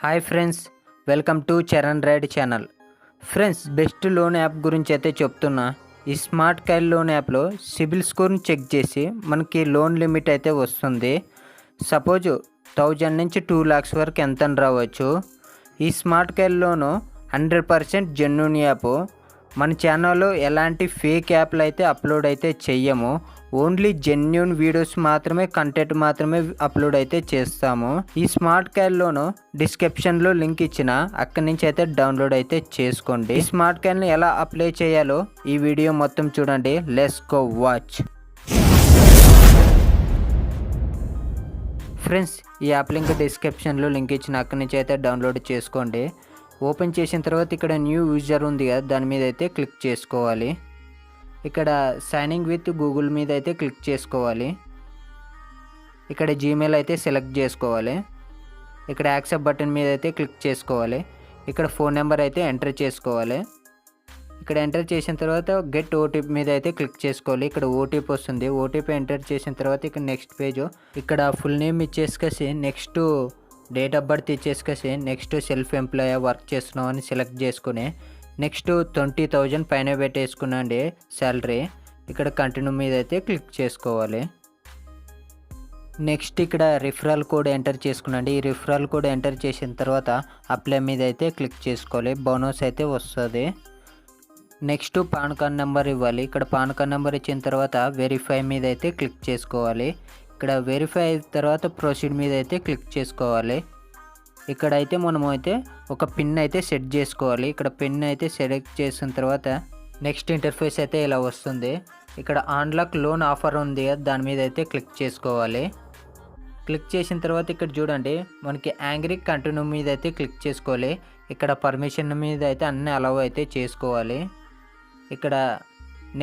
Hi friends, welcome to Charan ride channel. Friends, best loan app గురించి అయితే చెప్తున్నా. ఈ స్మార్ట్ కైల్ లోన్ యాప్లో సిబిల్ స్కోర్ని చెక్ చేసి మనకి లోన్ లిమిట్ అయితే వస్తుంది. సపోజ్ 1000 నుంచి 2 lakhs వరకు ఎంత రావచ్చు. ఈ స్మార్ట్ కైల్ లోను 100% జెన్యూన్ యాప్. మన ఛానల్లో ఎలాంటి ఫేక్ యాప్లు అయితే అప్లోడ్ అయితే చెయ్యము. ఓన్లీ జెన్యూన్ వీడియోస్ మాత్రమే, కంటెంట్ మాత్రమే అప్లోడ్ అయితే చేస్తాము. ఈ స్మార్ట్ క్యాల్లోను డిస్క్రిప్షన్లో లింక్ ఇచ్చిన, అక్కడి నుంచి అయితే డౌన్లోడ్ అయితే చేసుకోండి. ఈ స్మార్ట్ క్యాల్ని ఎలా అప్లై చేయాలో ఈ వీడియో మొత్తం చూడండి. Let's go watch. ఫ్రెండ్స్, ఈ యాప్ లింక్ డిస్క్రిప్షన్లో లింక్ ఇచ్చిన, అక్కడి నుంచి అయితే డౌన్లోడ్ చేసుకోండి. ఓపెన్ చేసిన తర్వాత ఇక్కడ న్యూ యూజర్ ఉంది కదా, దాని మీద అయితే క్లిక్ చేసుకోవాలి. ఇక్కడ సైనింగ్ విత్ గూగుల్ మీద అయితే క్లిక్ చేసుకోవాలి. ఇక్కడ జీమెయిల్ అయితే సెలెక్ట్ చేసుకోవాలి. ఇక్కడ యాక్సెప్ట్ బటన్ మీద అయితే క్లిక్ చేసుకోవాలి. ఇక్కడ ఫోన్ నెంబర్ అయితే ఎంటర్ చేసుకోవాలి. ఇక్కడ ఎంటర్ చేసిన తర్వాత గెట్ ఓటీపీ మీద అయితే క్లిక్ చేసుకోవాలి. ఇక్కడ ఓటీపీ వస్తుంది. ఓటీపీ ఎంటర్ చేసిన తర్వాత ఇక్కడ నెక్స్ట్ పేజ్, ఇక్కడ ఫుల్ నేమ్ ఇచ్చేసుకేసి నెక్స్ట్ డేట్ ఆఫ్ బర్త్ ఇచ్చేసుకేసి నెక్స్ట్ సెల్ఫ్ ఎంప్లాయీ వర్క్ చేస్తున్నాం అని సెలెక్ట్ చేసుకుని నెక్స్ట్ 20,000 పైన పెట్టేసుకున్నాండి శాలరీ. ఇక్కడ కంటిన్యూ మీద అయితే క్లిక్ చేసుకోవాలి. నెక్స్ట్ ఇక్కడ రిఫరల్ కోడ్ ఎంటర్ చేసుకున్నాండి. ఈ రిఫరల్ కోడ్ ఎంటర్ చేసిన తర్వాత అప్లై మీద అయితే క్లిక్ చేసుకోవాలి. బోనస్ అయితే వస్తుంది. నెక్స్ట్ పాన్ కార్డ్ నెంబర్ ఇవ్వాలి. ఇక్కడ పాన్ కార్డ్ నెంబర్ ఇచ్చిన తర్వాత వెరిఫై మీద అయితే క్లిక్ చేసుకోవాలి. ఇక్కడ వెరిఫై అయిన తర్వాత ప్రొసీడ్ మీద అయితే క్లిక్ చేసుకోవాలి. ఇక్కడ అయితే మనము అయితే ఒక పిన్ అయితే సెట్ చేసుకోవాలి. ఇక్కడ పిన్ అయితే సెలెక్ట్ చేసిన తర్వాత నెక్స్ట్ ఇంటర్ఫేస్ అయితే ఇలా వస్తుంది. ఇక్కడ అన్లాక్ లోన్ ఆఫర్ ఉంది, దాని మీద అయితే క్లిక్ చేసుకోవాలి. క్లిక్ చేసిన తర్వాత ఇక్కడ చూడండి, మనకి యాంగ్రీ కంటిన్యూ మీద అయితే క్లిక్ చేసుకోవాలి. ఇక్కడ పర్మిషన్ మీద అయితే అన్నీ అలౌ అయితే చేసుకోవాలి. ఇక్కడ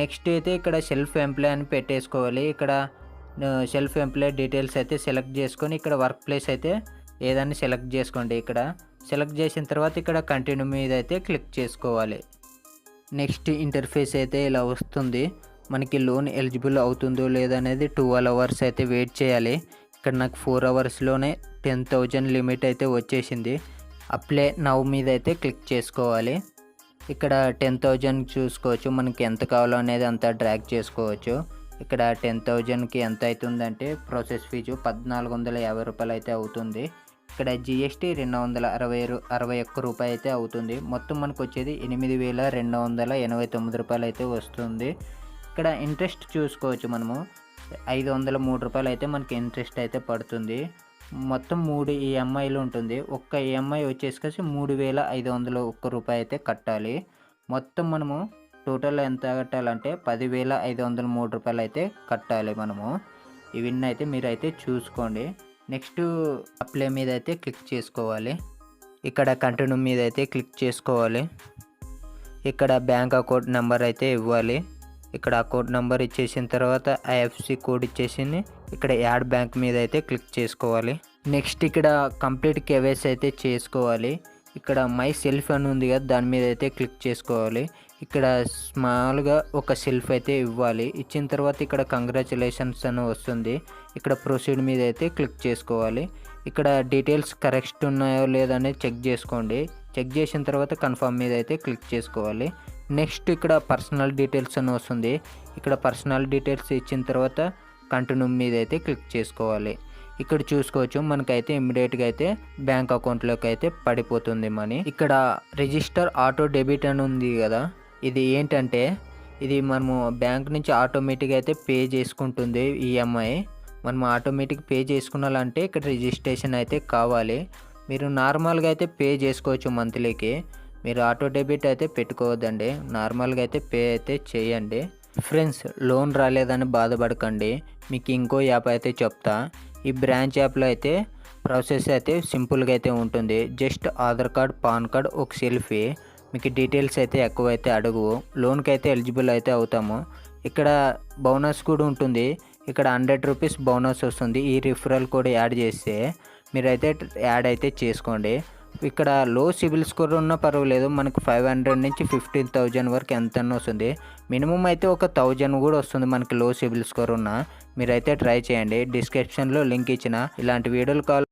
నెక్స్ట్ అయితే ఇక్కడ సెల్ఫ్ ఎంప్లాయ్ అని పెట్టేసుకోవాలి. ఇక్కడ సెల్ఫ్ ఎంప్లాయ్ డీటెయిల్స్ అయితే సెలెక్ట్ చేసుకొని ఇక్కడ వర్క్ ప్లేస్ అయితే ఏదాన్ని సెలెక్ట్ చేసుకోండి. ఇక్కడ సెలెక్ట్ చేసిన తర్వాత ఇక్కడ కంటిన్యూ మీద అయితే క్లిక్ చేసుకోవాలి. నెక్స్ట్ ఇంటర్ఫేస్ అయితే ఇలా వస్తుంది. మనకి లోన్ ఎలిజిబుల్ అవుతుందో లేదనేది 12 hours అయితే వెయిట్ చేయాలి. ఇక్కడ నాకు 4 hours-లోనే 10,000 లిమిట్ అయితే వచ్చేసింది. అప్లై నవ్ మీద అయితే క్లిక్ చేసుకోవాలి. ఇక్కడ 10,000 చూసుకోవచ్చు. మనకి ఎంత కావాలో అనేది అంతా డ్రాగ్ చేసుకోవచ్చు. ఇక్కడ 10,000కి ఎంత అవుతుందంటే ప్రాసెస్ ఫీజు 1,450 రూపాయలు అయితే అవుతుంది. ఇక్కడ జిఎస్టీ 261 రూపాయి అయితే అవుతుంది. మొత్తం మనకు వచ్చేది 8,289 రూపాయలు అయితే వస్తుంది. ఇక్కడ ఇంట్రెస్ట్ చూసుకోవచ్చు. మనము 503 రూపాయలు అయితే మనకి ఇంట్రెస్ట్ అయితే పడుతుంది. మొత్తం 3 ఈఎంఐలు ఉంటుంది. ఒక్క ఈఎంఐ వచ్చేసి 3,501 రూపాయి అయితే కట్టాలి. మొత్తం మనము టోటల్ ఎంత కట్టాలంటే 10,503 రూపాయలు అయితే కట్టాలి మనము. ఇవన్నీ అయితే మీరైతే చూసుకోండి. నెక్స్ట్ అప్లై మీద అయితే క్లిక్ చేసుకోవాలి. ఇక్కడ కంటిన్యూ మీద అయితే క్లిక్ చేసుకోవాలి. ఇక్కడ బ్యాంక్ అకౌంట్ నెంబర్ అయితే ఇవ్వాలి. ఇక్కడ అకౌంట్ నెంబర్ ఇచ్చేసిన తర్వాత ఐఎఫ్సి కోడ్ ఇచ్చేసి ఇక్కడ యాడ్ బ్యాంక్ మీద అయితే క్లిక్ చేసుకోవాలి. నెక్స్ట్ ఇక్కడ కంప్లీట్ కేవైసీ అయితే చేసుకోవాలి. ఇక్కడ మై సెల్ఫ్ అని ఉంది కదా, దాని మీద అయితే క్లిక్ చేసుకోవాలి. ఇక్కడ స్మాల్గా ఒక సెల్ఫ్ అయితే ఇవ్వాలి. ఇచ్చిన తర్వాత ఇక్కడ కంగ్రాచులేషన్స్ అని వస్తుంది. ఇక్కడ ప్రొసీడ్ మీద అయితే క్లిక్ చేసుకోవాలి. ఇక్కడ డీటెయిల్స్ కరెక్ట్ ఉన్నాయో లేదనేది చెక్ చేసుకోండి. చెక్ చేసిన తర్వాత కన్ఫర్మ్ మీద అయితే క్లిక్ చేసుకోవాలి. నెక్స్ట్ ఇక్కడ పర్సనల్ డీటెయిల్స్ అని వస్తుంది. ఇక్కడ పర్సనల్ డీటెయిల్స్ ఇచ్చిన తర్వాత కంటిన్యూ మీద అయితే క్లిక్ చేసుకోవాలి. ఇక్కడ చూసుకోవచ్చు, మనకైతే ఇమ్మీడియట్గా అయితే బ్యాంక్ అకౌంట్లోకి అయితే పడిపోతుంది మనీ. ఇక్కడ రిజిస్టర్ ఆటో డెబిట్ అని ఉంది కదా, ఇది ఏంటంటే ఇది మనము బ్యాంక్ నుంచి ఆటోమేటిక్గా అయితే పే చేసుకుంటుంది ఈఎంఐ. మనం ఆటోమేటిక్ పే చేసుకున్నాలంటే ఇక్కడ రిజిస్ట్రేషన్ అయితే కావాలి. మీరు నార్మల్గా అయితే పే చేసుకోవచ్చు మంత్లీకి. మీరు ఆటో డెబిట్ అయితే పెట్టుకోవద్దండి, నార్మల్గా అయితే పే అయితే చేయండి. ఫ్రెండ్స్, లోన్ రాలేదని బాధపడకండి. మీకు ఇంకో యాప్ అయితే చెప్తా. ఈ బ్రాంచ్ యాప్లో అయితే ప్రాసెస్ అయితే సింపుల్గా అయితే ఉంటుంది. Just Aadhaar card, pan card, ఒక సెల్ఫీ. మీకు డీటెయిల్స్ అయితే ఎక్కువ అయితే అడుగు. లోన్కి అయితే ఎలిజిబుల్ అయితే అవుతాము. ఇక్కడ బోనస్ కూడా ఉంటుంది. ఇక్కడ 100 రూపీస్ బోనస్ వస్తుంది. ఈ రిఫరల్ కోడ్ యాడ్ చేస్తే మీరైతే యాడ్ అయితే చేసుకోండి. ఇక్కడ లో సిబిల్ స్కోర్ ఉన్నా పర్వాలేదు. మనకు 500 నుంచి 15,000 వరకు ఎంత వస్తుంది. మినిమం అయితే ఒక 1,000 కూడా వస్తుంది మనకి లో సిబిల్ స్కోర్ ఉన్నా. మీరైతే ట్రై చేయండి. డిస్క్రిప్షన్లో లింక్ ఇచ్చిన. ఇలాంటి వీడియోలు కావాలి